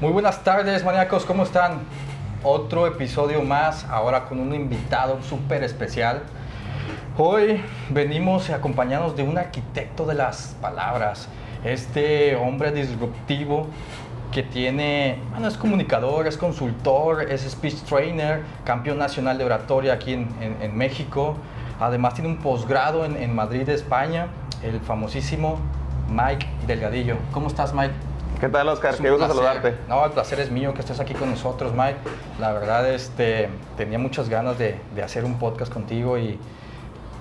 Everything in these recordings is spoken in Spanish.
Muy buenas tardes, maníacos, ¿cómo están? Otro episodio más, ahora con un invitado súper especial. Hoy venimos acompañados de un arquitecto de las palabras, este hombre disruptivo que es comunicador, es consultor, es speech trainer, campeón nacional de oratoria aquí en México. Además tiene un posgrado en Madrid, España, el famosísimo Mike Delgadillo. ¿Cómo estás, Mike? ¿Qué tal, Oscar? Qué gusto saludarte. No, el placer es mío que estés aquí con nosotros, Mike. La verdad, tenía muchas ganas de hacer un podcast contigo y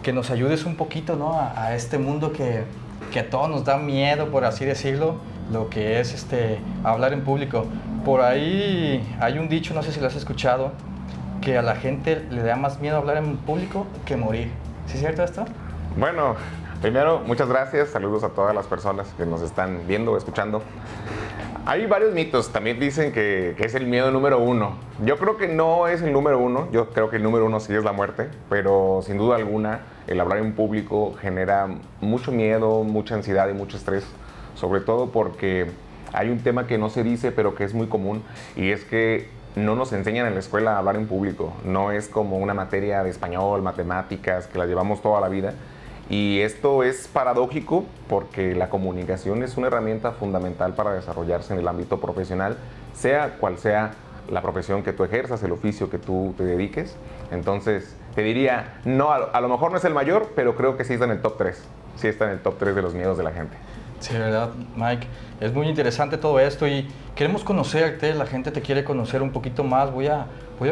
que nos ayudes un poquito, ¿no? a este mundo que a todos nos da miedo, por así decirlo, lo que es hablar en público. Por ahí hay un dicho, no sé si lo has escuchado, que a la gente le da más miedo hablar en público que morir. ¿Sí es cierto esto? Bueno, primero, muchas gracias. Saludos a todas las personas que nos están viendo o escuchando. Hay varios mitos. También dicen que es el miedo número uno. Yo creo que no es el número uno. Yo creo que el número uno sí es la muerte. Pero sin duda alguna, el hablar en público genera mucho miedo, mucha ansiedad y mucho estrés. Sobre todo porque hay un tema que no se dice, pero que es muy común. Y es que no nos enseñan en la escuela a hablar en público. No es como una materia de español, matemáticas, que la llevamos toda la vida. Y esto es paradójico porque la comunicación es una herramienta fundamental para desarrollarse en el ámbito profesional, sea cual sea la profesión que tú ejerzas, el oficio que tú te dediques. Entonces, te diría, no, a lo mejor no es el mayor, pero creo que sí está en el top 3. Sí está en el top 3 de los miedos de la gente. Sí, verdad, Mike. Es muy interesante todo esto y queremos conocerte, la gente te quiere conocer un poquito más. Voy a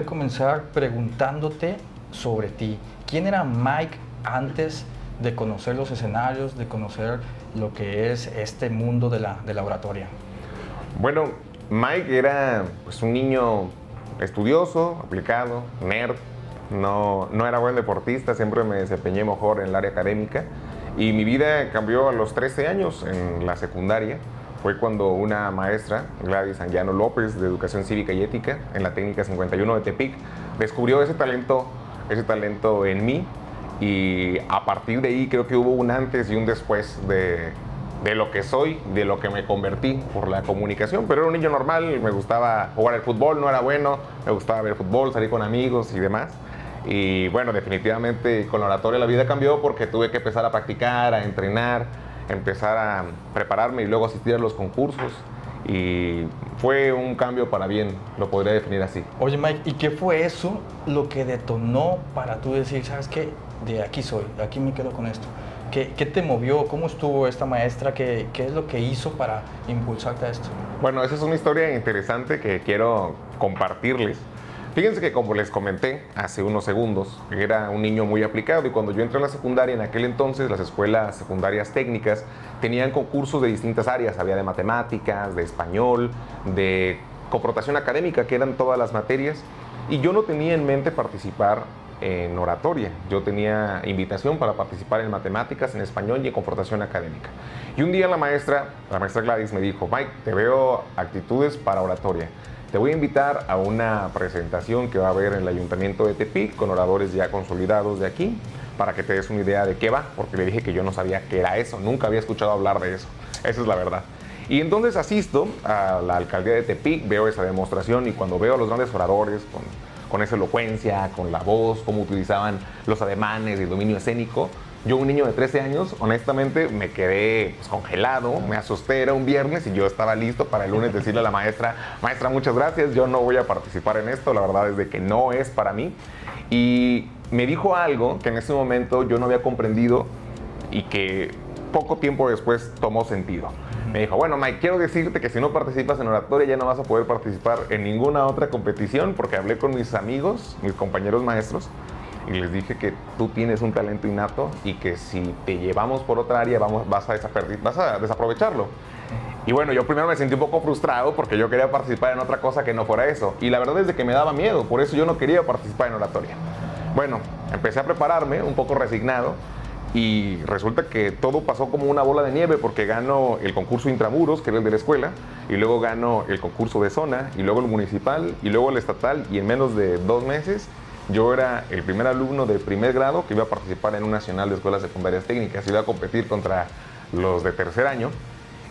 comenzar preguntándote sobre ti. ¿Quién era Mike antes de conocer los escenarios, de conocer lo que es este mundo de la oratoria? Bueno, Mike era pues, un niño estudioso, aplicado, nerd. No era buen deportista, siempre me desempeñé mejor en el área académica. Y mi vida cambió a los 13 años en la secundaria. Fue cuando una maestra, Gladys Anguiano López, de Educación Cívica y Ética, en la Técnica 51 de Tepic, descubrió ese talento en mí. Y a partir de ahí creo que hubo un antes y un después de lo que soy, de lo que me convertí por la comunicación. Pero era un niño normal, me gustaba jugar al fútbol, no era bueno, me gustaba ver fútbol, salir con amigos y demás. Y bueno, definitivamente con la oratoria la vida cambió porque tuve que empezar a practicar, a entrenar, empezar a prepararme y luego asistir a los concursos. Y fue un cambio para bien, lo podría definir así. Oye, Mike, ¿y qué fue eso lo que detonó para tú decir, sabes qué, de aquí soy, de aquí me quedo con esto? ¿Qué te movió? ¿Cómo estuvo esta maestra? ¿Qué es lo que hizo para impulsarte a esto? Bueno, esa es una historia interesante que quiero compartirles. Fíjense que como les comenté hace unos segundos, era un niño muy aplicado y cuando yo entré a la secundaria, en aquel entonces las escuelas secundarias técnicas tenían concursos de distintas áreas, había de matemáticas, de español, de confrontación académica, que eran todas las materias, y yo no tenía en mente participar en oratoria. Yo tenía invitación para participar en matemáticas, en español y en confrontación académica. Y un día la maestra Gladys me dijo, Mike, te veo actitudes para oratoria. Te voy a invitar a una presentación que va a haber en el Ayuntamiento de Tepic con oradores ya consolidados de aquí para que te des una idea de qué va, porque le dije que yo no sabía qué era eso, nunca había escuchado hablar de eso. Esa es la verdad. Y entonces asisto a la alcaldía de Tepic, veo esa demostración y cuando veo a los grandes oradores con esa elocuencia, con la voz, cómo utilizaban los ademanes y el dominio escénico, yo, un niño de 13 años, honestamente me quedé congelado, me asusté, era un viernes y yo estaba listo para el lunes decirle a la maestra, muchas gracias, yo no voy a participar en esto, la verdad es de que no es para mí. Y me dijo algo que en ese momento yo no había comprendido y que poco tiempo después tomó sentido. Me dijo, bueno, Mike, quiero decirte que si no participas en oratoria ya no vas a poder participar en ninguna otra competición, porque hablé con mis amigos, mis compañeros maestros, y les dije que tú tienes un talento innato y que si te llevamos por otra área vas a desaprovecharlo. Y bueno, yo primero me sentí un poco frustrado porque yo quería participar en otra cosa que no fuera eso. Y la verdad es de que me daba miedo, por eso yo no quería participar en oratoria. Bueno, empecé a prepararme un poco resignado y resulta que todo pasó como una bola de nieve porque gano el concurso intramuros, que era el de la escuela, y luego gano el concurso de zona, y luego el municipal, y luego el estatal, y en menos de 2 meses yo era el primer alumno de primer grado que iba a participar en un nacional de escuelas secundarias técnicas, iba a competir contra los de tercer año.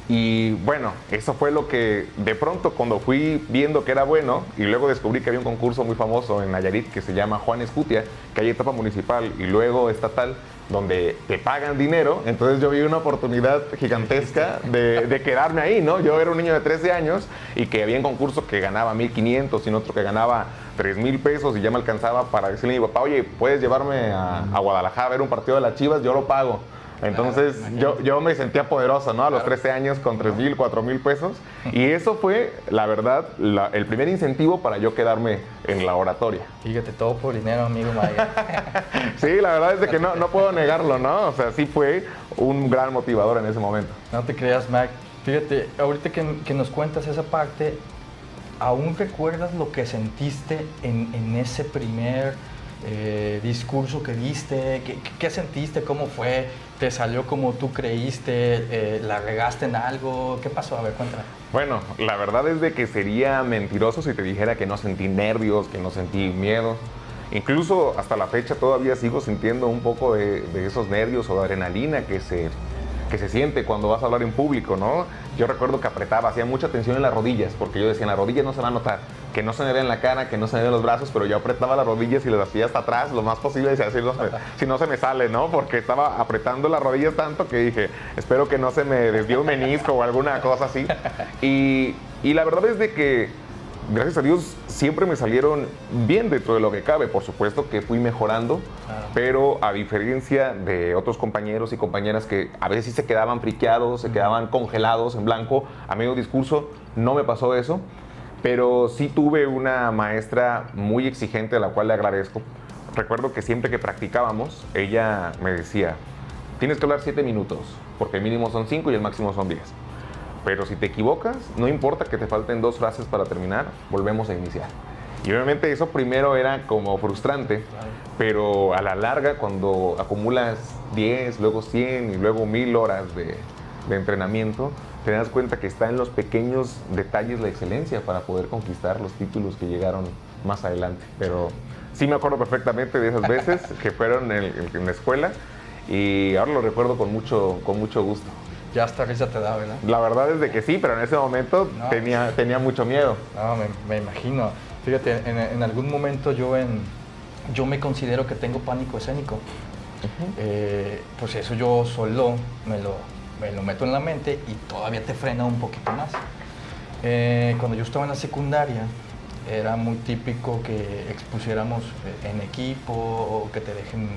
Y bueno, eso fue lo que de pronto cuando fui viendo que era bueno y luego descubrí que había un concurso muy famoso en Nayarit que se llama Juan Escutia, que hay etapa municipal y luego estatal donde te pagan dinero, entonces yo vi una oportunidad gigantesca de quedarme ahí, ¿no? Yo era un niño de 13 años y que había un concurso que ganaba 1,500 y en otro que ganaba 3,000 pesos y ya me alcanzaba para decirle a mi papá, oye, ¿puedes llevarme a Guadalajara a ver un partido de las Chivas? Yo lo pago. Entonces yo me sentía poderoso, ¿no? A los 13 años con 3,000, 4,000 pesos. Y eso fue, la verdad, el primer incentivo para yo quedarme en la oratoria. Fíjate, todo por dinero, amigo Maya. Sí, la verdad es de que no puedo negarlo, ¿no? O sea, sí fue un gran motivador en ese momento. No te creas, Mac. Fíjate, ahorita que nos cuentas esa parte, ¿aún recuerdas lo que sentiste en ese primer discurso que diste? ¿Qué sentiste? ¿Cómo fue? ¿Te salió como tú creíste? ¿La regaste en algo? ¿Qué pasó? A ver, cuéntame. Bueno, la verdad es de que sería mentiroso si te dijera que no sentí nervios, que no sentí miedo. Incluso hasta la fecha todavía sigo sintiendo un poco de esos nervios o de adrenalina que se siente cuando vas a hablar en público, ¿no? Yo recuerdo que apretaba, hacía mucha tensión en las rodillas, porque yo decía, en las rodillas no se va a notar, que no se me vea en la cara, que no se me vean los brazos, pero yo apretaba las rodillas y las hacía hasta atrás lo más posible, y así si no se me sale, ¿no? Porque estaba apretando las rodillas tanto que dije, espero que no se me desvíe un menisco o alguna cosa así. Y la verdad es de que gracias a Dios siempre me salieron bien dentro de lo que cabe. Por supuesto que fui mejorando, pero a diferencia de otros compañeros y compañeras que a veces sí se quedaban friqueados, se quedaban congelados en blanco a medio discurso, no me pasó eso. Pero sí tuve una maestra muy exigente a la cual le agradezco. Recuerdo que siempre que practicábamos, ella me decía, tienes que hablar 7 minutos, porque el mínimo son 5 y el máximo son 10. Pero si te equivocas, no importa que te falten 2 frases para terminar, volvemos a iniciar. Y obviamente eso primero era como frustrante, pero a la larga cuando acumulas 10, luego 100 y luego 1,000 horas de entrenamiento, te das cuenta que está en los pequeños detalles la excelencia para poder conquistar los títulos que llegaron más adelante. Pero sí me acuerdo perfectamente de esas veces que fueron en la escuela y ahora lo recuerdo con mucho gusto. Ya hasta risa te da, ¿verdad? La verdad es de que sí, pero en ese momento tenía mucho miedo. No, me imagino. Fíjate, en algún momento yo me considero que tengo pánico escénico. Pues eso yo solo me lo meto en la mente y todavía te frena un poquito más. Cuando yo estaba en la secundaria, era muy típico que expusiéramos en equipo o que te dejen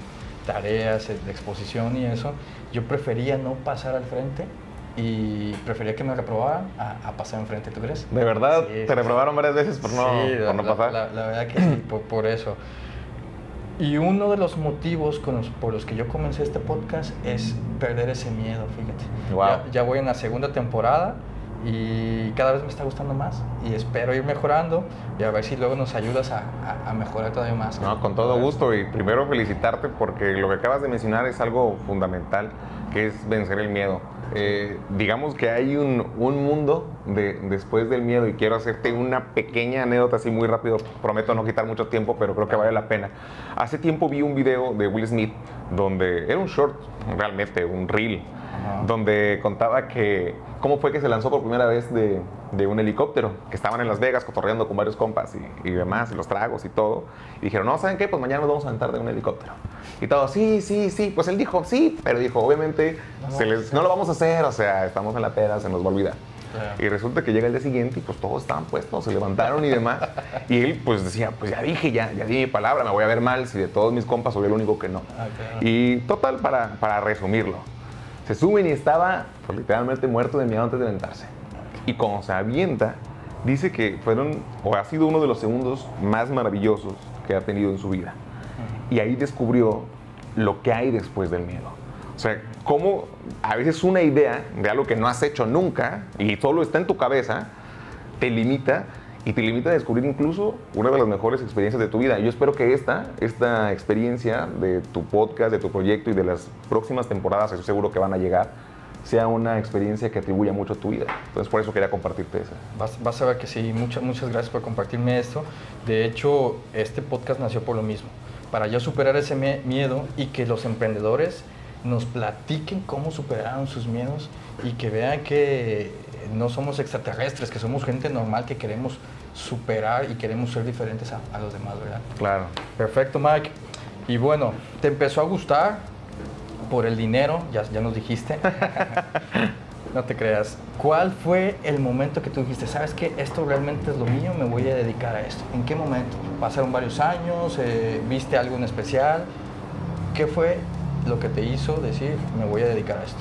tareas de exposición y eso. Yo prefería no pasar al frente y prefería que me reprobaran a pasar enfrente. ¿Tú crees? ¿De verdad? Sí, ¿Te reprobaron varias veces por no pasar? La verdad que sí, por eso. Y uno de los motivos por los que yo comencé este podcast es perder ese miedo, fíjate. Wow. Ya voy en la segunda temporada y cada vez me está gustando más y espero ir mejorando y a ver si luego nos ayudas a mejorar todavía más. No, con todo gusto y primero felicitarte porque lo que acabas de mencionar es algo fundamental, que es vencer el miedo. Digamos que hay un mundo después del miedo y quiero hacerte una pequeña anécdota así muy rápido, prometo no quitar mucho tiempo, pero creo que vale la pena. Hace tiempo vi un video de Will Smith donde era un short, realmente un reel, donde contaba que cómo fue que se lanzó por primera vez de un helicóptero, que estaban en Las Vegas cotorreando con varios compas y demás, y los tragos y todo, y dijeron, no, ¿saben qué? Pues mañana nos vamos a aventar de un helicóptero. Y todos, sí, pues él dijo, sí, pero dijo, obviamente no lo vamos a hacer, o sea, estamos en la peda, se nos va a olvidar. Y resulta que llega el día siguiente y pues todos estaban puestos, se levantaron y demás. Y él pues decía, pues ya dije, ya di mi palabra, me voy a ver mal si de todos mis compas soy el único que no. Y total, para resumirlo, se suben y estaba pues, literalmente muerto de miedo antes de aventarse. Y cuando se avienta, dice que ha sido uno de los segundos más maravillosos que ha tenido en su vida. Y ahí descubrió lo que hay después del miedo. O sea, cómo a veces una idea de algo que no has hecho nunca y solo está en tu cabeza, te limita y te limita a descubrir incluso una de las mejores experiencias de tu vida. Yo espero que esta experiencia de tu podcast, de tu proyecto y de las próximas temporadas, estoy seguro que van a llegar, sea una experiencia que atribuya mucho a tu vida. Entonces, por eso quería compartirte eso. Vas a ver que sí. Muchas gracias por compartirme esto. De hecho, este podcast nació por lo mismo. Para yo superar ese miedo y que los emprendedores nos platiquen cómo superaron sus miedos y que vean que no somos extraterrestres, que somos gente normal que queremos superar y queremos ser diferentes a los demás, ¿verdad? Claro. Perfecto, Mike. Y bueno, ¿te empezó a gustar por el dinero? Ya nos dijiste. No te creas. ¿Cuál fue el momento que tú dijiste, sabes qué, esto realmente es lo mío, me voy a dedicar a esto? ¿En qué momento? ¿Pasaron varios años? ¿Viste algo en especial? ¿Qué fue lo que te hizo decir, me voy a dedicar a esto?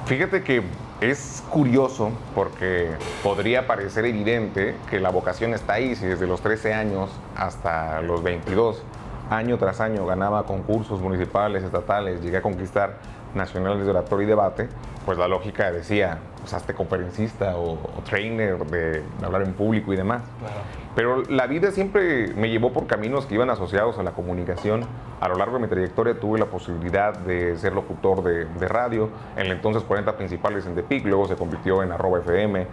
Fíjate que es curioso porque podría parecer evidente que la vocación está ahí. Si desde los 13 años hasta los 22, año tras año, ganaba concursos municipales, estatales, llegué a conquistar nacionales de oratoria y debate, pues la lógica decía, pues hazte conferencista o trainer de hablar en público y demás. Claro. Pero la vida siempre me llevó por caminos que iban asociados a la comunicación. A lo largo de mi trayectoria tuve la posibilidad de ser locutor de radio, en el entonces 40 principales en Tepic, luego se convirtió en @FM.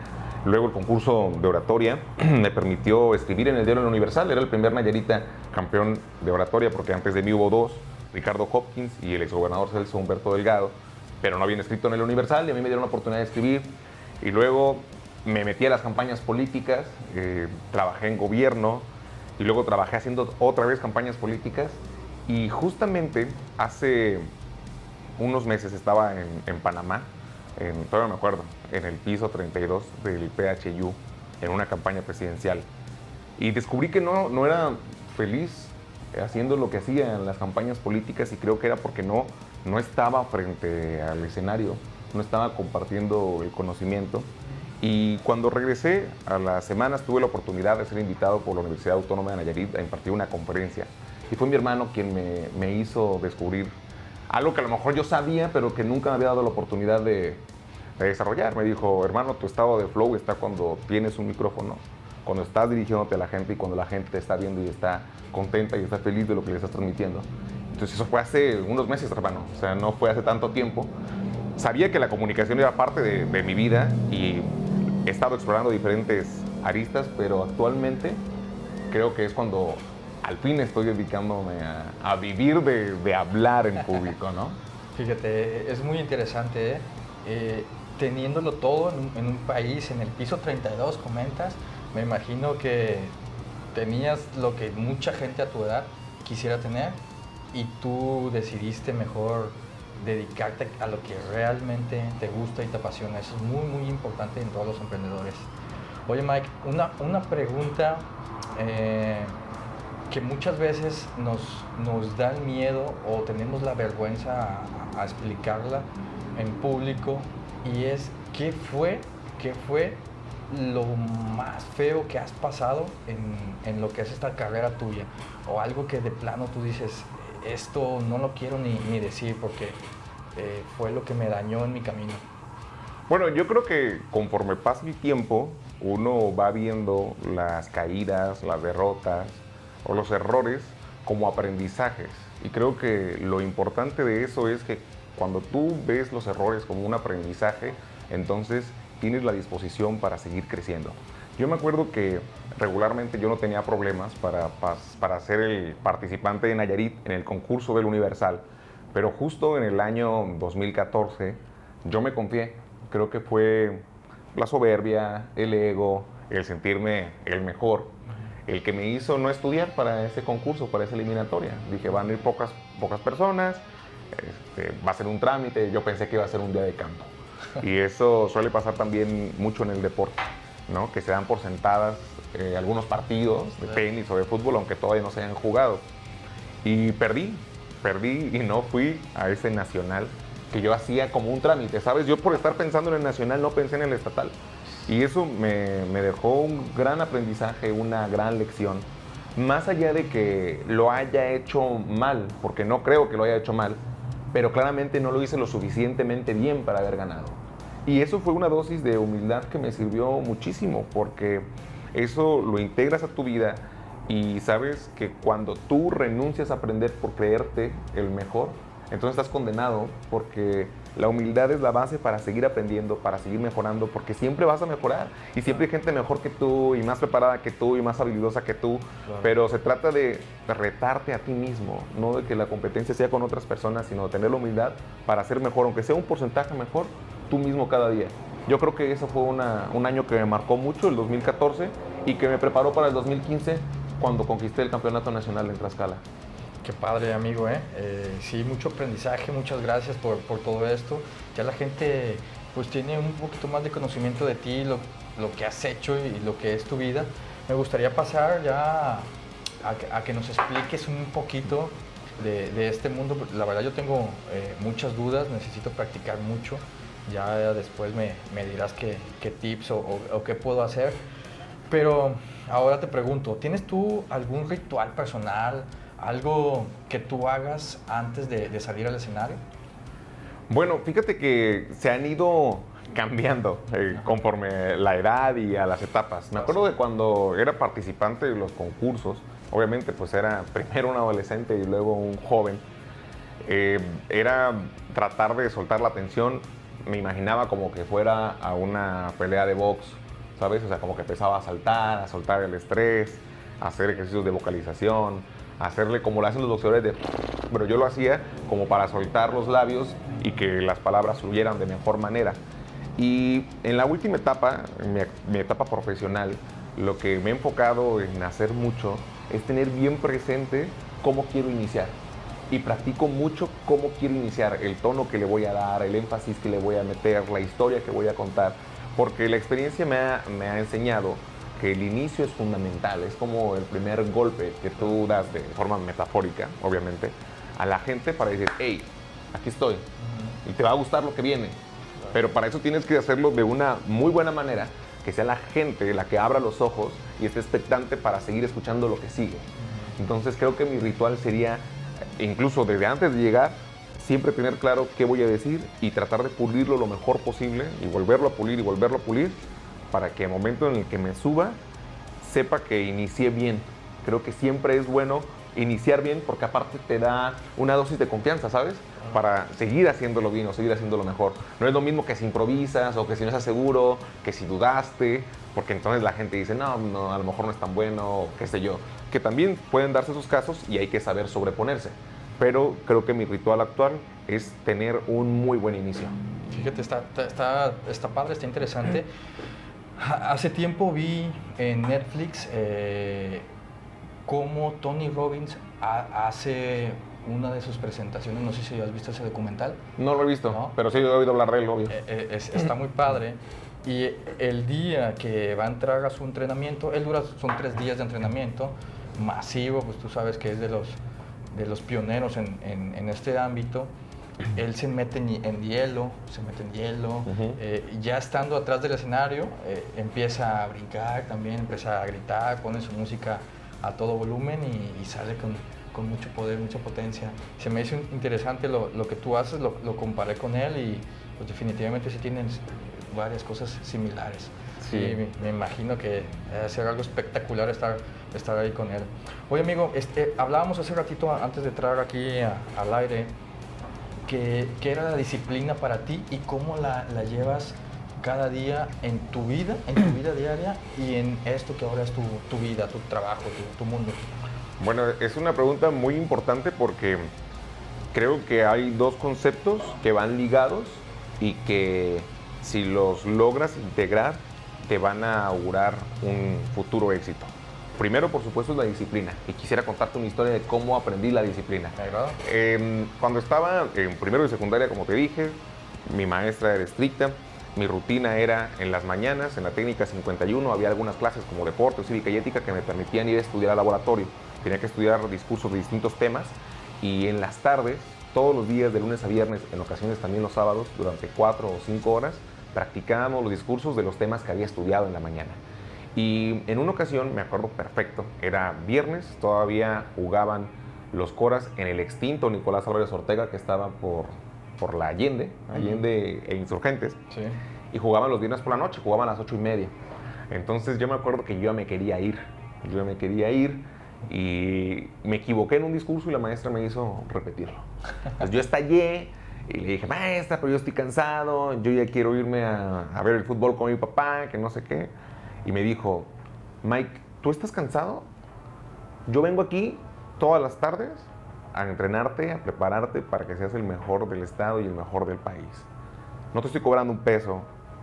Luego el concurso de oratoria me permitió escribir en el diario El Universal. Era el primer Nayarita campeón de oratoria, porque antes de mí hubo dos, Ricardo Hopkins y el exgobernador Celso Humberto Delgado, pero no habían escrito en El Universal y a mí me dieron la oportunidad de escribir. Y luego me metí a las campañas políticas, trabajé en gobierno y luego trabajé haciendo otra vez campañas políticas. Y justamente hace unos meses estaba en Panamá, todavía me acuerdo, en el piso 32 del PHU, en una campaña presidencial. Y descubrí que no era feliz haciendo lo que hacía en las campañas políticas, y creo que era porque no estaba frente al escenario, no estaba compartiendo el conocimiento. Y cuando regresé, a las semanas tuve la oportunidad de ser invitado por la Universidad Autónoma de Nayarit a impartir una conferencia. Y fue mi hermano quien me hizo descubrir algo que a lo mejor yo sabía, pero que nunca me había dado la oportunidad de desarrollar. Me dijo, hermano, tu estado de flow está cuando tienes un micrófono, cuando estás dirigiéndote a la gente y cuando la gente te está viendo y está contenta y está feliz de lo que le estás transmitiendo. Entonces eso fue hace unos meses, hermano, o sea, no fue hace tanto tiempo. Sabía que la comunicación era parte de mi vida y he estado explorando diferentes aristas, pero actualmente creo que es cuando al fin estoy dedicándome a vivir de hablar en público, ¿no? Fíjate, es muy interesante, teniéndolo todo en un país, en el piso 32, comentas, me imagino que tenías lo que mucha gente a tu edad quisiera tener y tú decidiste mejor dedicarte a lo que realmente te gusta y te apasiona. Eso es muy, muy importante en todos los emprendedores. Oye, Mike, una pregunta que muchas veces nos da el miedo o tenemos la vergüenza a explicarla en público, y es, ¿qué fue lo más feo que has pasado en lo que es esta carrera tuya? O algo que de plano tú dices, esto no lo quiero ni decir porque fue lo que me dañó en mi camino. Bueno, yo creo que conforme pasa el tiempo, uno va viendo las caídas, las derrotas o los errores como aprendizajes. Y creo que lo importante de eso es que cuando tú ves los errores como un aprendizaje, entonces tienes la disposición para seguir creciendo. Yo me acuerdo que regularmente yo no tenía problemas para ser el participante de Nayarit en el concurso del Universal, pero justo en el año 2014 yo me confié. Creo que fue la soberbia, el ego, el sentirme el mejor, el que me hizo no estudiar para ese concurso, para esa eliminatoria. Dije, van a ir pocas personas, va a ser un trámite. Yo pensé que iba a ser un día de campo. Y eso suele pasar también mucho en el deporte, ¿no? Que se dan por sentadas algunos partidos de tenis o de fútbol, aunque todavía no se hayan jugado. Y perdí y no fui a ese nacional que yo hacía como un trámite, ¿sabes? Yo por estar pensando en el nacional no pensé en el estatal. Y eso me dejó un gran aprendizaje, una gran lección. Más allá de que lo haya hecho mal, porque no creo que lo haya hecho mal, pero claramente no lo hice lo suficientemente bien para haber ganado. Y eso fue una dosis de humildad que me sirvió muchísimo, porque eso lo integras a tu vida y sabes que cuando tú renuncias a aprender por creerte el mejor, entonces estás condenado, porque La humildad es la base para seguir aprendiendo, para seguir mejorando, porque siempre vas a mejorar y siempre hay gente mejor que tú y más preparada que tú y más habilidosa que tú, Claro. pero se trata de retarte a ti mismo, no de que la competencia sea con otras personas, sino de tener la humildad para ser mejor, aunque sea un porcentaje mejor, tú mismo cada día. Yo creo que eso fue un año que me marcó mucho, el 2014, y que me preparó para el 2015 cuando conquisté el campeonato nacional en Tlaxcala. Qué padre, amigo, ¿eh? Sí, mucho aprendizaje, muchas gracias por todo esto. Ya la gente pues tiene un poquito más de conocimiento de ti, lo que has hecho y lo que es tu vida. Me gustaría pasar ya a que nos expliques un poquito de este mundo. La verdad yo tengo muchas dudas, necesito practicar mucho. Ya después me dirás qué tips o qué puedo hacer. Pero ahora te pregunto, ¿tienes tú algún ritual personal, algo que tú hagas antes de salir al escenario? Bueno, fíjate que se han ido cambiando conforme la edad y a las etapas. Me acuerdo de cuando era participante de los concursos, obviamente pues era primero un adolescente y luego un joven, era tratar de soltar la tensión, me imaginaba como que fuera a una pelea de box, ¿sabes? O sea, como que empezaba a saltar, a soltar el estrés, a hacer ejercicios de vocalización, a hacerle como lo hacen los boxeadores de... Pero yo lo hacía como para soltar los labios y que las palabras fluyeran de mejor manera. Y en la última etapa, en mi etapa profesional, lo que me he enfocado en hacer mucho es tener bien presente cómo quiero iniciar. Y practico mucho cómo quiero iniciar, el tono que le voy a dar, el énfasis que le voy a meter, la historia que voy a contar, porque la experiencia me ha enseñado que el inicio es fundamental, es como el primer golpe que tú das de forma metafórica, obviamente, a la gente para decir, hey, aquí estoy, y te va a gustar lo que viene, pero para eso tienes que hacerlo de una muy buena manera, que sea la gente la que abra los ojos y esté expectante para seguir escuchando lo que sigue. Entonces creo que mi ritual sería, incluso desde antes de llegar, siempre tener claro qué voy a decir y tratar de pulirlo lo mejor posible y volverlo a pulir y volverlo a pulir para que el momento en el que me suba sepa que inicié bien. Creo que siempre es bueno iniciar bien porque aparte te da una dosis de confianza, ¿sabes? Para seguir haciéndolo bien o seguir haciéndolo mejor. No es lo mismo que si improvisas o que si no estás seguro, que si dudaste, porque entonces la gente dice, no, a lo mejor no es tan bueno, o qué sé yo. Que también pueden darse esos casos y hay que saber sobreponerse. Pero creo que mi ritual actual es tener un muy buen inicio. Fíjate, está padre, está interesante. Hace tiempo vi en Netflix cómo Tony Robbins hace una de sus presentaciones. No sé si has visto ese documental. No lo he visto, ¿No? pero sí he oído hablar de él, obvio. Está muy padre. Y el día que va a entrar a su entrenamiento, son 3 días de entrenamiento masivo, pues tú sabes que es de los pioneros en este ámbito. Él se mete en hielo, ya estando atrás del escenario, empieza a brincar también, empieza a gritar, pone su música a todo volumen y sale con mucho poder, mucha potencia. Se me hizo interesante lo que tú haces, lo comparé con él y pues definitivamente sí tienen varias cosas similares. Sí. Y me imagino que debe ser algo espectacular estar ahí con él. Oye amigo, hablábamos hace ratito antes de entrar aquí al aire, ¿qué era la disciplina para ti y cómo la llevas cada día en tu vida diaria y en esto que ahora es tu vida, tu trabajo, tu mundo? Bueno, es una pregunta muy importante porque creo que hay dos conceptos que van ligados y que si los logras integrar te van a augurar un futuro éxito. Primero, por supuesto, es la disciplina. Y quisiera contarte una historia de cómo aprendí la disciplina. ¿Me agrada? Cuando estaba en primero de secundaria, como te dije, mi maestra era estricta. Mi rutina era en las mañanas, en la técnica 51, había algunas clases como deporte, cívica y ética que me permitían ir a estudiar al laboratorio. Tenía que estudiar discursos de distintos temas. Y en las tardes, todos los días, de lunes a viernes, en ocasiones también los sábados, durante 4 o 5 horas, practicábamos los discursos de los temas que había estudiado en la mañana. Y en una ocasión, me acuerdo perfecto, era viernes, todavía jugaban los Coras en el extinto Nicolás Álvarez Ortega, que estaba por la Allende e Insurgentes, Sí. y jugaban los viernes por la noche, jugaban a las 8:30. Entonces yo me acuerdo que yo me quería ir y me equivoqué en un discurso y la maestra me hizo repetirlo. Entonces yo estallé, Y le dije, maestra, pero yo estoy cansado, yo ya quiero irme a ver el fútbol con mi papá, que no sé qué. Y me dijo, Mike, ¿tú estás cansado? Yo vengo aquí todas las tardes a entrenarte, a prepararte para que seas el mejor del estado y el mejor del país. No te estoy cobrando un peso,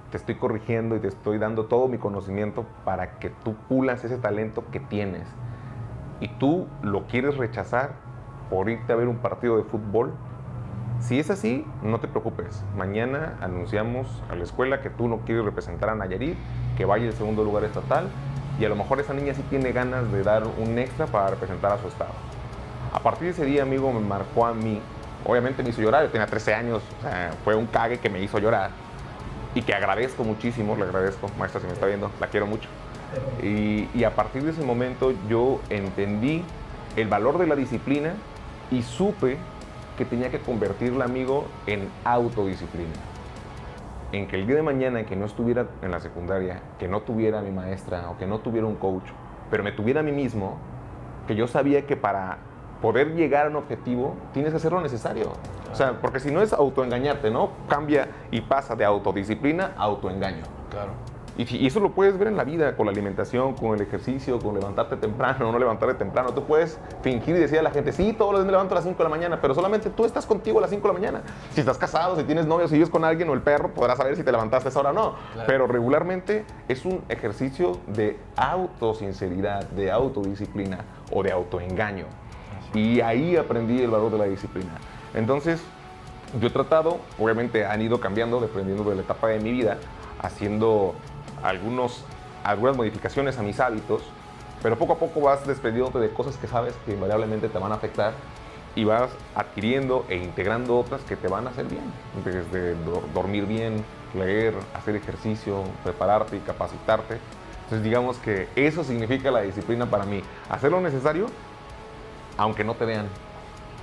te estoy corrigiendo y te estoy dando todo mi conocimiento para que tú pulas ese talento que tienes. Y tú lo quieres rechazar por irte a ver un partido de fútbol. Si es así, no te preocupes. Mañana anunciamos a la escuela que tú no quieres representar a Nayarit, que vaya al segundo lugar estatal, y a lo mejor esa niña sí tiene ganas de dar un extra para representar a su estado. A partir de ese día, amigo, me marcó a mí. Obviamente me hizo llorar, yo tenía 13 años, o sea, fue un cague que me hizo llorar y que agradezco muchísimo, le agradezco, maestra, si me está viendo, la quiero mucho. Y a partir de ese momento yo entendí el valor de la disciplina y supe que tenía que convertirla, amigo, en autodisciplina. En que el día de mañana que no estuviera en la secundaria, que no tuviera a mi maestra o que no tuviera un coach, pero me tuviera a mí mismo, que yo sabía que para poder llegar a un objetivo tienes que hacer lo necesario. O sea, porque si no es autoengañarte, ¿no? Cambia y pasa de autodisciplina a autoengaño. Claro. Y eso lo puedes ver en la vida, con la alimentación, con el ejercicio, con levantarte temprano o no levantarte temprano. Tú puedes fingir y decir a la gente, sí, todos los días me levanto a las 5 de la mañana, pero solamente tú estás contigo a las 5 de la mañana. Si estás casado, si tienes novio, si vives con alguien o el perro, podrás saber si te levantaste a esa hora o no. Claro. Pero regularmente es un ejercicio de autosinceridad, de autodisciplina o de autoengaño. Y ahí aprendí el valor de la disciplina. Entonces, yo he tratado, obviamente han ido cambiando dependiendo de la etapa de mi vida, haciendo algunas modificaciones a mis hábitos, pero poco a poco vas desprendiéndote de cosas que sabes que invariablemente te van a afectar y vas adquiriendo e integrando otras que te van a hacer bien. Desde dormir bien, leer, hacer ejercicio, prepararte y capacitarte. Entonces digamos que eso significa la disciplina para mí. Hacer lo necesario, aunque no te vean,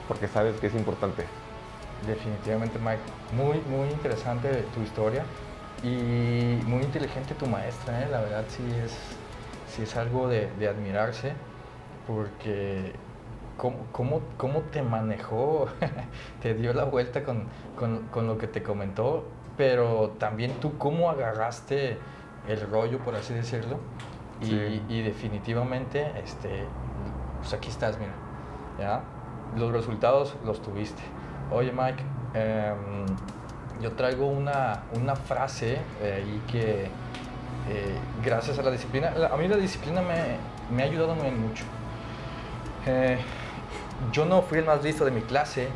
porque sabes que es importante. Definitivamente, Mike. Muy interesante tu historia y muy inteligente tu maestra, ¿eh? La verdad sí es algo de admirarse, porque cómo te manejó, te dio la vuelta con lo que te comentó, pero también tú cómo agarraste el rollo, por así decirlo, y definitivamente, pues aquí estás, mira, ¿ya? Los resultados los tuviste. Oye, Mike, yo traigo una frase ahí que gracias a la disciplina, a mí la disciplina me ha ayudado muy mucho. Yo no fui el más listo de mi clase,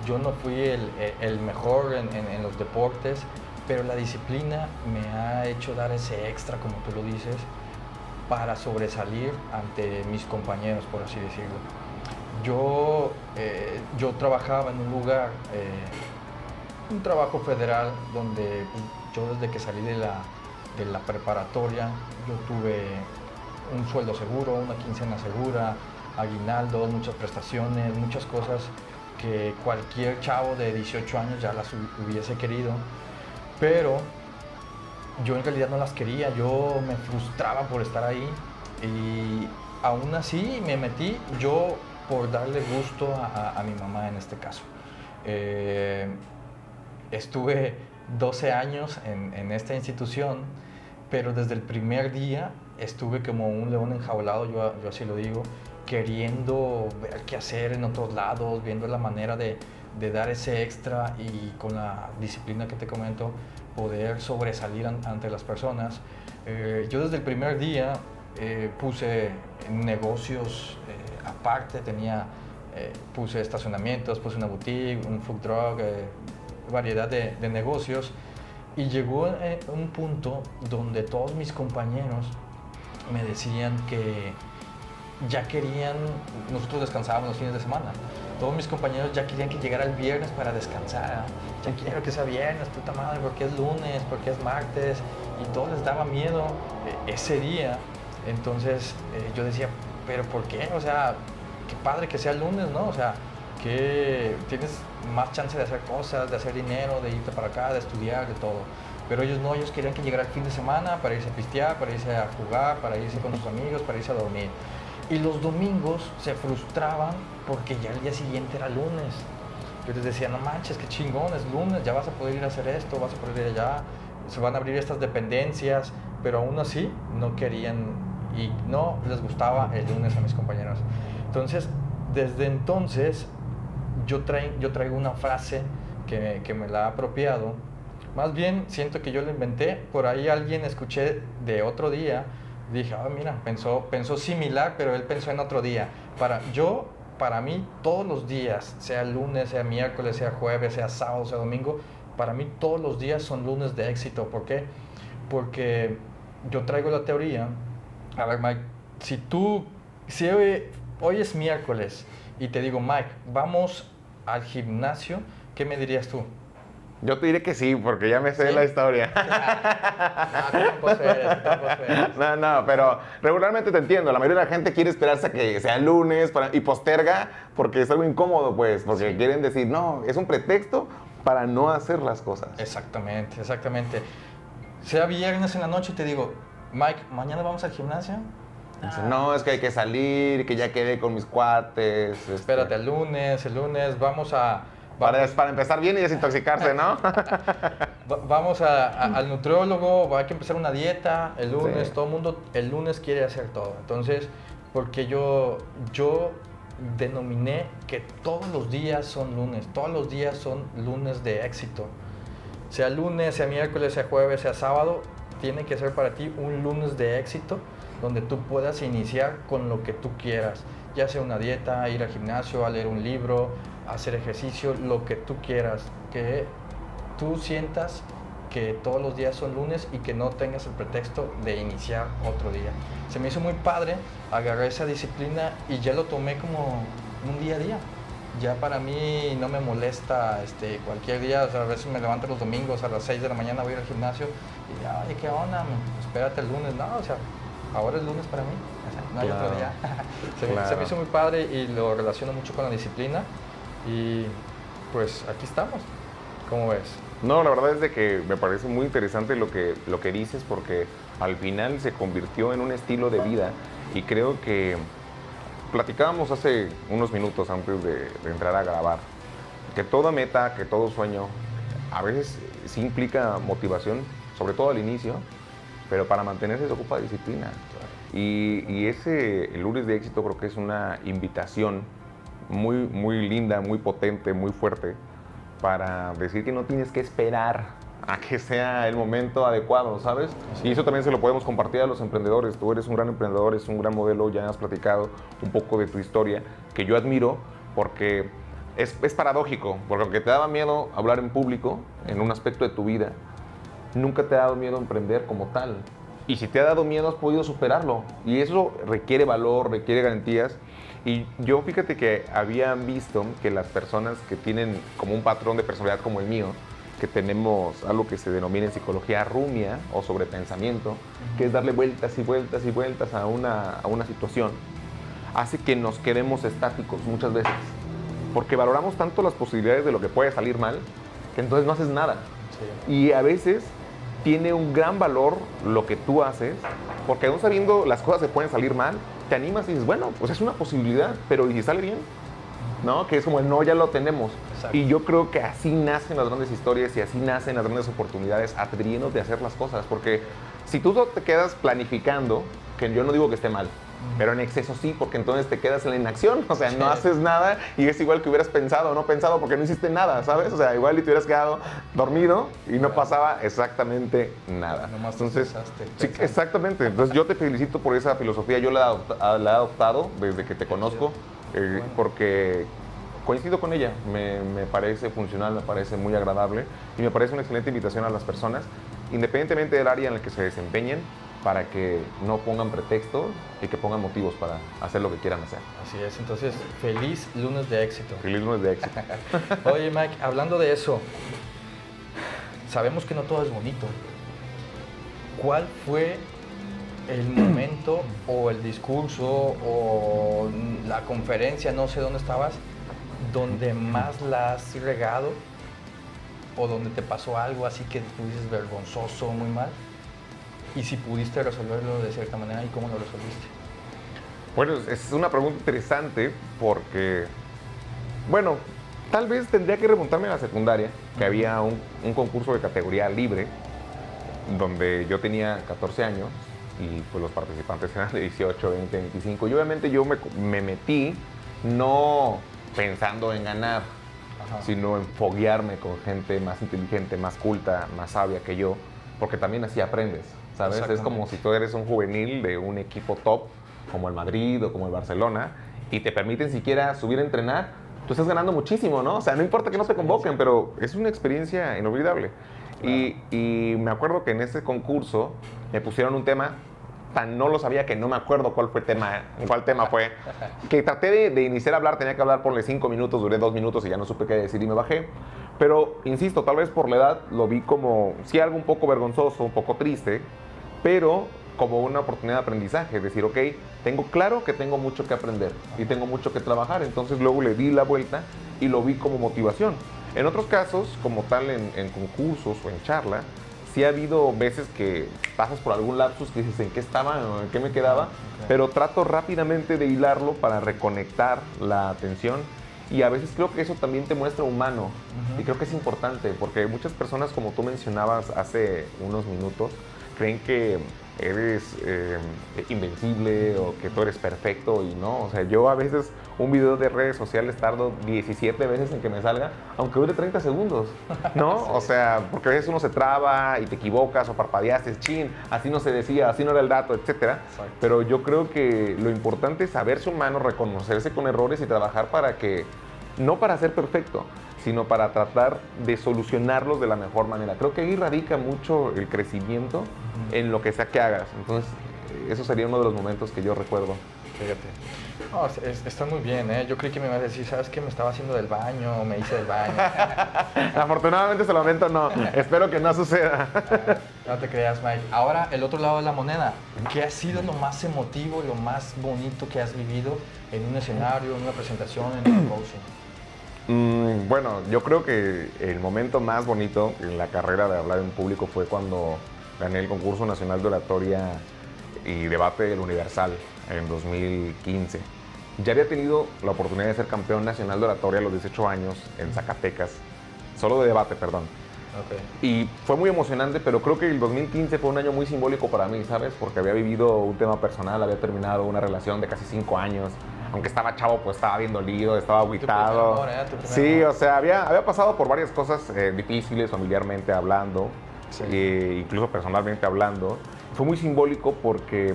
yo no fui el mejor en los deportes, pero la disciplina me ha hecho dar ese extra, como tú lo dices, para sobresalir ante mis compañeros, por así decirlo. Yo trabajaba en un lugar, un trabajo federal, donde yo desde que salí de la preparatoria, yo tuve un sueldo seguro, una quincena segura, aguinaldos, muchas prestaciones, muchas cosas que cualquier chavo de 18 años ya las hubiese querido, pero yo en realidad no las quería, yo me frustraba por estar ahí y aún así me metí yo por darle gusto a mi mamá en este caso. Estuve 12 años en esta institución, pero desde el primer día estuve como un león enjaulado, yo así lo digo, queriendo ver qué hacer en otros lados, viendo la manera de dar ese extra y con la disciplina que te comento, poder sobresalir ante las personas. Yo desde el primer día puse negocios aparte, puse estacionamientos, puse una boutique, un food truck, variedad de negocios, y llegó un punto donde todos mis compañeros me decían que ya querían, nosotros descansábamos los fines de semana, todos mis compañeros ya querían que llegara el viernes para descansar, ya quiero que sea viernes, puta madre, porque es lunes, porque es martes, y todo les daba miedo ese día. Entonces yo decía, pero ¿por qué? O sea, qué padre que sea el lunes, ¿no? O sea, que tienes más chance de hacer cosas, de hacer dinero, de irte para acá, de estudiar, de todo. Pero ellos no, ellos querían que llegara el fin de semana para irse a pistear, para irse a jugar, para irse con sus amigos, para irse a dormir. Y los domingos se frustraban porque ya el día siguiente era lunes. Yo les decía, no manches, qué chingón, es lunes, ya vas a poder ir a hacer esto, vas a poder ir allá, se van a abrir estas dependencias, pero aún así no querían y no les gustaba el lunes a mis compañeros. Entonces, desde entonces, yo traigo una frase que me la ha apropiado. Más bien, siento que yo la inventé. Por ahí alguien escuché de otro día. Dije, mira, pensó similar, pero él pensó en otro día. Para mí, todos los días, sea lunes, sea miércoles, sea jueves, sea sábado, sea domingo, para mí todos los días son lunes de éxito. ¿Por qué? Porque yo traigo la teoría. A ver, Mike, si hoy es miércoles y te digo, Mike, vamos al gimnasio, ¿qué me dirías tú? Yo te diré que sí, porque ya me sé la historia. No, pero regularmente te entiendo. La mayoría de la gente quiere esperarse a que sea lunes y posterga porque es algo incómodo, pues, porque quieren decir, no, es un pretexto para no hacer las cosas. Exactamente. Sea viernes en la noche y te digo, Mike, ¿mañana vamos al gimnasio? No, es que hay que salir, que ya quedé con mis cuates. Espérate, el lunes vamos a... Para empezar bien y desintoxicarse, ¿no? Vamos al nutriólogo, hay que empezar una dieta, el lunes, todo el mundo el lunes quiere hacer todo. Entonces, porque yo denominé que todos los días son lunes de éxito. Sea lunes, sea miércoles, sea jueves, sea sábado, tiene que ser para ti un lunes de éxito donde tú puedas iniciar con lo que tú quieras, ya sea una dieta, ir al gimnasio, a leer un libro, hacer ejercicio, lo que tú quieras, que tú sientas que todos los días son lunes y que no tengas el pretexto de iniciar otro día. Se me hizo muy padre, agarré esa disciplina y ya lo tomé como un día a día. Ya para mí no me molesta cualquier día, o sea, a veces me levanto los domingos a las 6 de la mañana, voy al gimnasio y oye, ¿qué onda? Espérate el lunes, no, o sea, ahora es lunes para mí, o sea, no hay otro día. Se me hizo muy padre y lo relaciono mucho con la disciplina y pues aquí estamos. ¿Cómo ves? No, la verdad es de que me parece muy interesante lo que dices porque al final se convirtió en un estilo de vida y creo que platicábamos hace unos minutos antes de entrar a grabar que toda meta, que todo sueño a veces sí implica motivación, sobre todo al inicio, pero para mantenerse se ocupa disciplina. Y el lunes de éxito creo que es una invitación muy, muy linda, muy potente, muy fuerte para decir que no tienes que esperar a que sea el momento adecuado, ¿sabes? Y eso también se lo podemos compartir a los emprendedores. Tú eres un gran emprendedor, eres un gran modelo, ya has platicado un poco de tu historia, que yo admiro porque es paradójico, porque aunque te daba miedo hablar en público, en un aspecto de tu vida, nunca te ha dado miedo emprender como tal. Y si te ha dado miedo, has podido superarlo. Y eso requiere valor, requiere garantías. Y yo fíjate que había visto que las personas que tienen como un patrón de personalidad como el mío, que tenemos algo que se denomina en psicología rumia o sobrepensamiento, que es darle vueltas y vueltas y vueltas a una situación, hace que nos quedemos estáticos muchas veces. Porque valoramos tanto las posibilidades de lo que puede salir mal, que entonces no haces nada. Sí. Y a veces tiene un gran valor lo que tú haces, porque aún sabiendo las cosas que pueden salir mal, te animas y dices, bueno, pues es una posibilidad, pero ¿y si sale bien? ¿No? Que es como el no, ya lo tenemos. Exacto. Y yo creo que así nacen las grandes historias y así nacen las grandes oportunidades, atreviéndote a hacer las cosas, porque si tú te quedas planificando, que yo no digo que esté mal, pero en exceso sí, porque entonces te quedas en la inacción, o sea, no haces nada y es igual que hubieras pensado o no pensado porque no hiciste nada, ¿sabes? O sea, igual y te hubieras quedado dormido y no pasaba exactamente nada. Nomás entonces, sí, exactamente. Entonces yo te felicito por esa filosofía, yo la he adoptado desde que te conozco, porque coincido con ella, me parece funcional, me parece muy agradable y me parece una excelente invitación a las personas, independientemente del área en el que se desempeñen, para que no pongan pretextos y que pongan motivos para hacer lo que quieran hacer. Así es, entonces, feliz lunes de éxito. Feliz lunes de éxito. Oye, Mike, hablando de eso, sabemos que no todo es bonito. ¿Cuál fue el momento o el discurso o la conferencia, no sé dónde estabas, donde más la has regado o donde te pasó algo así que tú dices vergonzoso, muy mal? Y si pudiste resolverlo de cierta manera, ¿y cómo lo resolviste? Bueno, es una pregunta interesante porque, bueno, Tal vez tendría que remontarme a la secundaria, que había un concurso de categoría libre, donde yo tenía 14 años y pues los participantes eran de 18, 20, 25. Y obviamente yo me metí no pensando en ganar, sino en foguearme con gente más inteligente, más culta, más sabia que yo, porque también así aprendes, ¿sabes? Es como si tú eres un juvenil de un equipo top, como el Madrid o como el Barcelona, y te permiten siquiera subir a entrenar, tú estás ganando muchísimo, ¿no? O sea, no importa que no te convoquen, pero es una experiencia inolvidable. Claro. Y me acuerdo que en ese concurso me pusieron un tema, tan no lo sabía que no me acuerdo cuál tema fue, que traté de iniciar a hablar, tenía que hablar por 5 minutos, duré 2 minutos y ya no supe qué decir y me bajé. Pero, insisto, tal vez por la edad lo vi como, sí, algo un poco vergonzoso, un poco triste, pero como una oportunidad de aprendizaje, decir, ok, tengo claro que tengo mucho que aprender y tengo mucho que trabajar, entonces luego le di la vuelta y lo vi como motivación. En otros casos, como tal en concursos o en charla, sí ha habido veces que pasas por algún lapsus que dices en qué estaba o en qué me quedaba, pero trato rápidamente de hilarlo para reconectar la atención y a veces creo que eso también te muestra humano y creo que es importante porque muchas personas, como tú mencionabas hace unos minutos, creen que eres invencible o que tú eres perfecto y no, o sea, yo a veces un video de redes sociales tardo 17 veces en que me salga, aunque dure 30 segundos, ¿no? Sí. O sea, porque a veces uno se traba y te equivocas o parpadeaste, chin, así no se decía, así no era el dato, etcétera. Exacto. Pero yo creo que lo importante es saberse humano, reconocerse con errores y trabajar para que, no para ser perfecto, sino para tratar de solucionarlos de la mejor manera. Creo que ahí radica mucho el crecimiento en lo que sea que hagas. Entonces, eso sería uno de los momentos que yo recuerdo. Fíjate. No, está muy bien, ¿eh? Yo creí que me ibas a decir, ¿sabes qué? Me estaba haciendo del baño, me hice del baño. Afortunadamente, hasta el momento no. Espero que no suceda. No te creas, Mike. Ahora, el otro lado de la moneda. ¿Qué ha sido lo más emotivo, lo más bonito que has vivido en un escenario, en una presentación, en un coaching? Bueno, yo creo que el momento más bonito en la carrera de hablar en público fue cuando gané el concurso nacional de oratoria y debate del Universal en 2015. Ya había tenido la oportunidad de ser campeón nacional de oratoria a los 18 años en Zacatecas, solo de debate, perdón. Okay. Y fue muy emocionante, pero creo que el 2015 fue un año muy simbólico para mí, ¿sabes? Porque había vivido un tema personal, había terminado una relación de casi 5 años. Aunque estaba chavo, pues estaba bien dolido, estaba agüitado. Sí, o sea, había pasado por varias cosas difíciles, familiarmente hablando, sí. Incluso personalmente hablando. Fue muy simbólico porque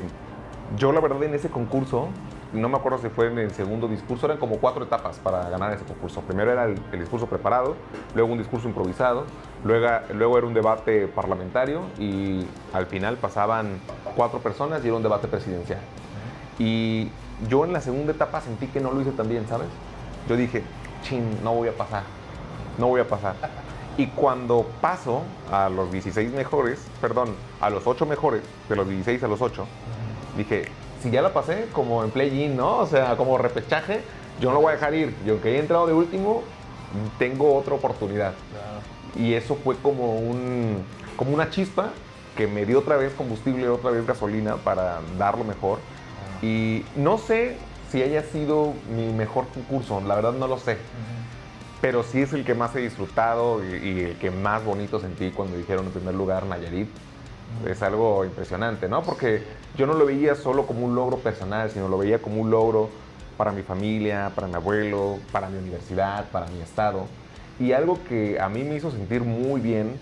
yo, la verdad, en ese concurso, no me acuerdo si fue en el segundo discurso, eran como 4 etapas para ganar ese concurso. Primero era el discurso preparado, luego un discurso improvisado, luego era un debate parlamentario y al final pasaban 4 personas y era un debate presidencial. Y yo en la segunda etapa sentí que no lo hice tan bien, ¿sabes? Yo dije, chin, no voy a pasar. Y cuando paso a los 16 mejores, perdón, a los 8 mejores, de los 16 a los 8, dije, si ya la pasé, como en play-in, ¿no? O sea, como repechaje, yo no lo voy a dejar ir. Y aunque he entrado de último, tengo otra oportunidad. Claro. Y eso fue como una chispa que me dio otra vez combustible, otra vez gasolina para dar lo mejor. Y no sé si haya sido mi mejor concurso, la verdad no lo sé. Pero sí es el que más he disfrutado y el que más bonito sentí cuando dijeron en primer lugar Nayarit. Es algo impresionante, ¿no? Porque yo no lo veía solo como un logro personal, sino lo veía como un logro para mi familia, para mi abuelo, para mi universidad, para mi estado. Y algo que a mí me hizo sentir muy bien.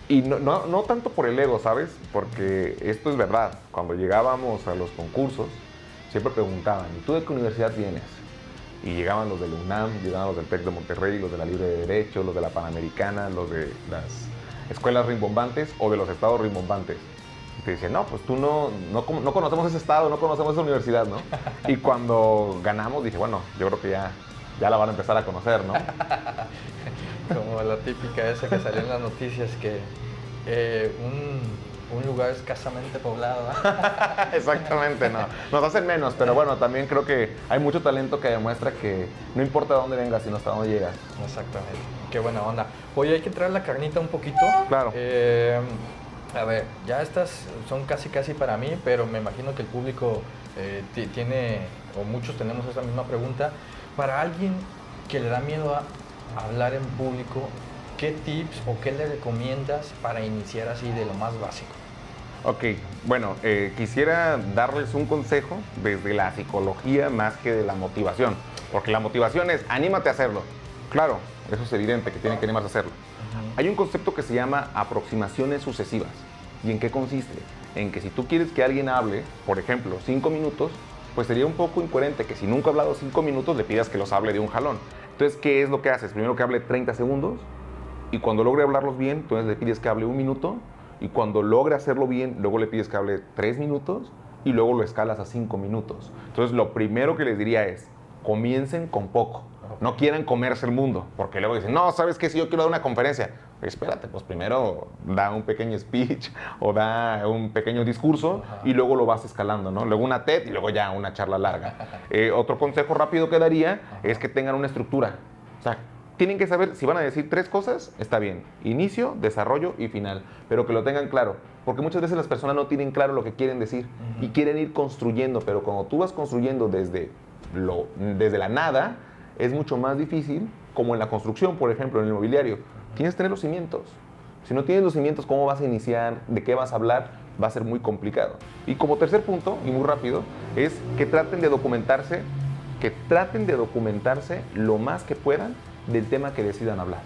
Y no tanto por el ego, ¿sabes? Porque esto es verdad. Cuando llegábamos a los concursos, siempre preguntaban, ¿y tú de qué universidad vienes? Y llegaban los del UNAM, llegaban los del TEC de Monterrey, los de la Libre de Derecho, los de la Panamericana, los de las escuelas rimbombantes o de los estados rimbombantes. Y te dicen, no, pues tú no conocemos ese estado, no conocemos esa universidad, ¿no? Y cuando ganamos dije, bueno, yo creo que ya la van a empezar a conocer, ¿no? Como la típica esa que salió en las noticias, que un lugar escasamente poblado. Exactamente, no. Nos hacen menos, pero bueno, también creo que hay mucho talento que demuestra que no importa dónde vengas, sino hasta dónde llegas. Exactamente. Qué buena onda. Oye, hay que traer la carnita un poquito. Claro. A ver, ya estas son casi para mí, pero me imagino que el público tiene, o muchos tenemos esa misma pregunta. Para alguien que le da miedo hablar en público, ¿qué tips o qué le recomiendas para iniciar así de lo más básico? Ok, bueno, quisiera darles un consejo desde la psicología más que de la motivación, porque la motivación es anímate a hacerlo. Claro, eso es evidente que tienen que animarse a hacerlo. Hay un concepto que se llama aproximaciones sucesivas. ¿Y en qué consiste? En que si tú quieres que alguien hable, por ejemplo, 5 minutos, pues sería un poco incoherente que si nunca ha hablado 5 minutos le pidas que los hable de un jalón. Entonces, ¿qué es lo que haces? Primero que hable 30 segundos y cuando logre hablarlos bien, entonces le pides que hable 1 minuto y cuando logre hacerlo bien, luego le pides que hable 3 minutos y luego lo escalas a 5 minutos. Entonces, lo primero que les diría es, comiencen con poco. No quieran comerse el mundo, porque luego dicen, no, ¿sabes qué? Si yo quiero dar una conferencia, espérate, pues primero da un pequeño speech o da un pequeño discurso y luego lo vas escalando, ¿no? Luego una TED y luego ya una charla larga. Otro consejo rápido que daría es que tengan una estructura. O sea, tienen que saber, si van a decir 3 cosas, está bien. Inicio, desarrollo y final. Pero que lo tengan claro. Porque muchas veces las personas no tienen claro lo que quieren decir y quieren ir construyendo. Pero cuando tú vas construyendo desde la nada, es mucho más difícil, como en la construcción, por ejemplo, en el inmobiliario. Tienes que tener los cimientos. Si no tienes los cimientos, ¿cómo vas a iniciar? ¿De qué vas a hablar? Va a ser muy complicado. Y como tercer punto, y muy rápido, es que traten de documentarse lo más que puedan del tema que decidan hablar.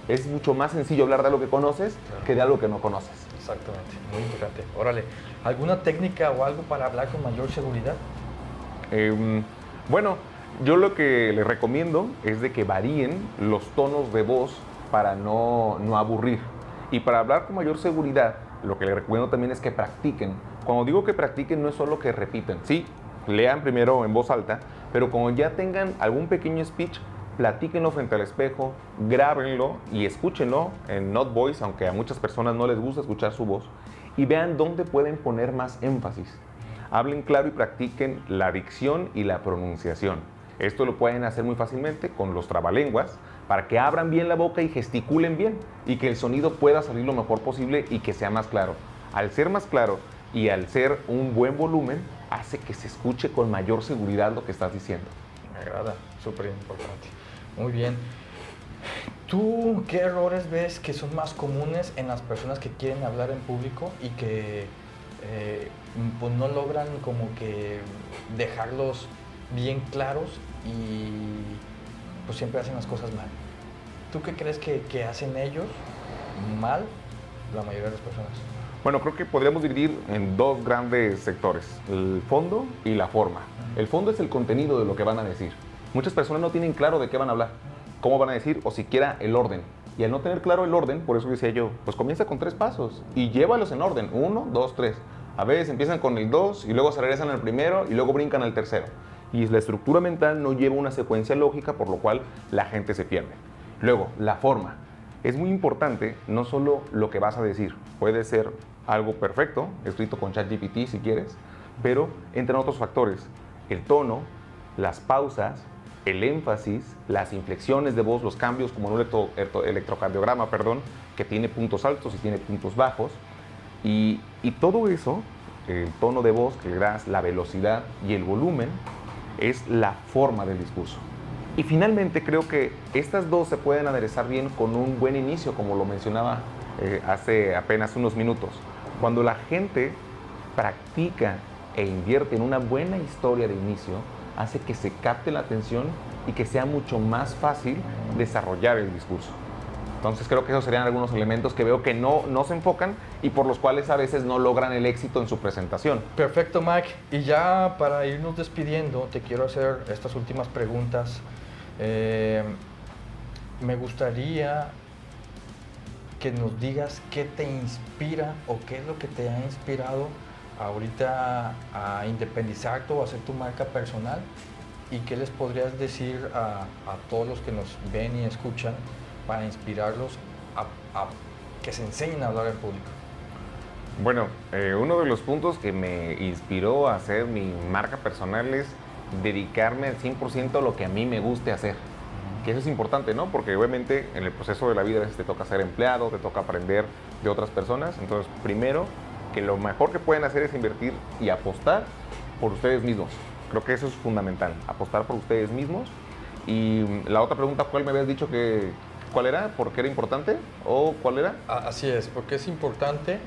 Es mucho más sencillo hablar de algo que conoces que de algo que no conoces. Exactamente, muy importante. Órale, ¿alguna técnica o algo para hablar con mayor seguridad? Bueno, yo lo que les recomiendo es de que varíen los tonos de voz para no aburrir. Y para hablar con mayor seguridad, lo que les recomiendo también es que practiquen. Cuando digo que practiquen, no es solo que repiten. Sí, lean primero en voz alta, pero cuando ya tengan algún pequeño speech, platíquenlo frente al espejo, grábenlo y escúchenlo en Not Voice, aunque a muchas personas no les gusta escuchar su voz, y vean dónde pueden poner más énfasis. Hablen claro y practiquen la dicción y la pronunciación. Esto lo pueden hacer muy fácilmente con los trabalenguas para que abran bien la boca y gesticulen bien y que el sonido pueda salir lo mejor posible y que sea más claro. Al ser más claro y al ser un buen volumen, hace que se escuche con mayor seguridad lo que estás diciendo. Me agrada, súper importante. Muy bien. ¿Tú qué errores ves que son más comunes en las personas que quieren hablar en público y que pues no logran como que dejarlos bien claros y pues siempre hacen las cosas mal? ¿Tú qué crees que hacen ellos mal la mayoría de las personas? Bueno, creo que podríamos dividir en 2 grandes sectores, el fondo y la forma. El fondo es el contenido de lo que van a decir. Muchas personas no tienen claro de qué van a hablar, cómo van a decir o siquiera el orden. Y al no tener claro el orden, por eso decía yo, pues comienza con 3 pasos y llévalos en orden, 1, 2, 3. A veces empiezan con el 2 y luego se regresan al primero y luego brincan al tercero. Y la estructura mental no lleva una secuencia lógica, por lo cual la gente se pierde. Luego, la forma. Es muy importante no solo lo que vas a decir, puede ser algo perfecto, escrito con ChatGPT si quieres, pero entran otros factores, el tono, las pausas, el énfasis, las inflexiones de voz, los cambios como en un electrocardiograma, que tiene puntos altos y tiene puntos bajos, y todo eso, el tono de voz que le das, la velocidad y el volumen, es la forma del discurso. Y finalmente creo que estas 2 se pueden aderezar bien con un buen inicio, como lo mencionaba hace apenas unos minutos. Cuando la gente practica e invierte en una buena historia de inicio, hace que se capte la atención y que sea mucho más fácil desarrollar el discurso. Entonces creo que esos serían algunos elementos que veo que no se enfocan y por los cuales a veces no logran el éxito en su presentación. Perfecto, Mike. Y ya para irnos despidiendo, te quiero hacer estas últimas preguntas. Me gustaría que nos digas qué te inspira o qué es lo que te ha inspirado ahorita a independizarte o a hacer tu marca personal y qué les podrías decir a todos los que nos ven y escuchan para inspirarlos a que se enseñen a hablar en público. Bueno, uno de los puntos que me inspiró a hacer mi marca personal es dedicarme al 100% a lo que a mí me guste hacer. Que eso es importante, ¿no? Porque obviamente en el proceso de la vida a veces te toca ser empleado, te toca aprender de otras personas. Entonces, primero, que lo mejor que pueden hacer es invertir y apostar por ustedes mismos. Creo que eso es fundamental, apostar por ustedes mismos Y la otra pregunta, ¿cuál me habías dicho que cuál era? ¿Por qué era importante? ¿O cuál era? Así es, porque es importante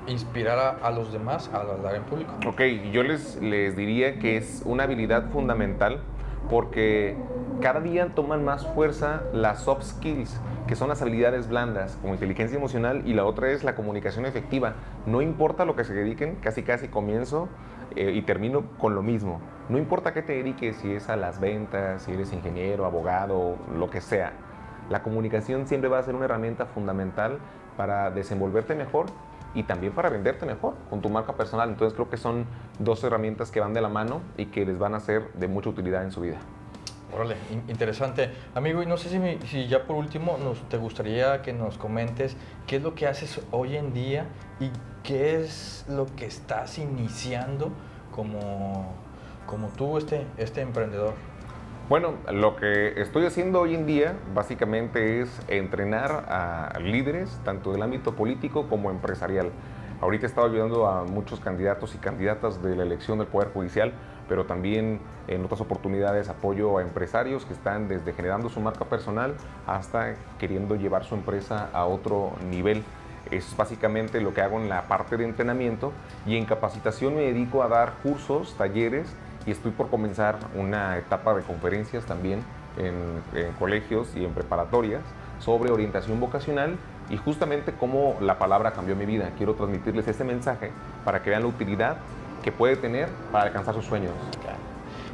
inspirar a los demás a hablar en público. Ok, yo les diría que es una habilidad fundamental porque cada día toman más fuerza las soft skills, que son las habilidades blandas, como inteligencia emocional, y la otra es la comunicación efectiva. No importa lo que se dediquen, casi comienzo y termino con lo mismo. No importa qué te dediques, si es a las ventas, si eres ingeniero, abogado, lo que sea. La comunicación siempre va a ser una herramienta fundamental para desenvolverte mejor y también para venderte mejor con tu marca personal. Entonces creo que son dos herramientas que van de la mano y que les van a ser de mucha utilidad en su vida. Órale, interesante. Amigo, y no sé si ya por último te gustaría que nos comentes qué es lo que haces hoy en día y qué es lo que estás iniciando como tú, este emprendedor. Bueno, lo que estoy haciendo hoy en día básicamente es entrenar a líderes, tanto del ámbito político como empresarial. Ahorita he estado ayudando a muchos candidatos y candidatas de la elección del Poder Judicial, pero también en otras oportunidades apoyo a empresarios que están desde generando su marca personal hasta queriendo llevar su empresa a otro nivel. Eso es básicamente lo que hago en la parte de entrenamiento, y en capacitación me dedico a dar cursos, talleres, y estoy por comenzar una etapa de conferencias también en colegios y en preparatorias sobre orientación vocacional y justamente cómo la palabra cambió mi vida. Quiero transmitirles este mensaje para que vean la utilidad que puede tener para alcanzar sus sueños.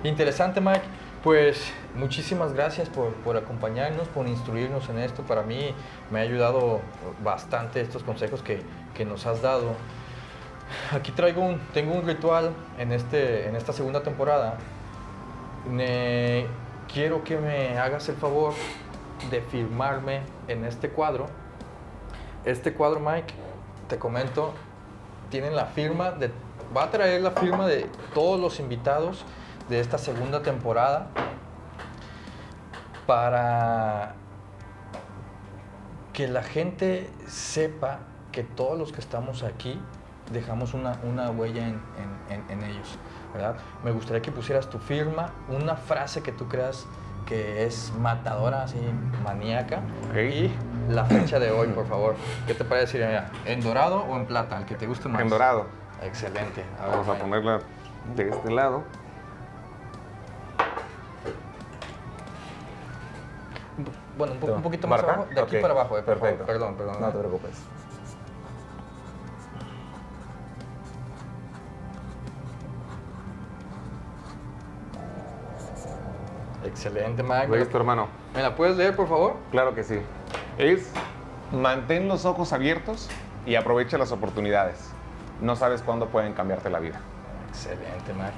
Interesante, Mike. Pues muchísimas gracias por acompañarnos, por instruirnos en esto. Para mí me ha ayudado bastante estos consejos que nos has dado. Aquí tengo un ritual en esta segunda temporada. Quiero que me hagas el favor de firmarme en este cuadro. Este cuadro, Mike, te comento, va a traer la firma de todos los invitados de esta segunda temporada para que la gente sepa que todos los que estamos aquí dejamos una huella en ellos, ¿verdad? Me gustaría que pusieras tu firma, una frase que tú creas que es matadora, así, maníaca, Okay. y la fecha de hoy, por favor. ¿Qué te parece? Mira, ¿en dorado o en plata? El que te guste más. En dorado. Excelente. Vamos a ponerla de este lado. Bueno, un poquito más ¿Marca? abajo, de aquí Ok, para abajo, por perfecto. favor. Perdón. No te preocupes. Excelente, Mike. Listo, hermano. ¿Me la puedes leer, por favor? Claro que sí. Es mantén los ojos abiertos y aprovecha las oportunidades. No sabes cuándo pueden cambiarte la vida. Excelente, Mike.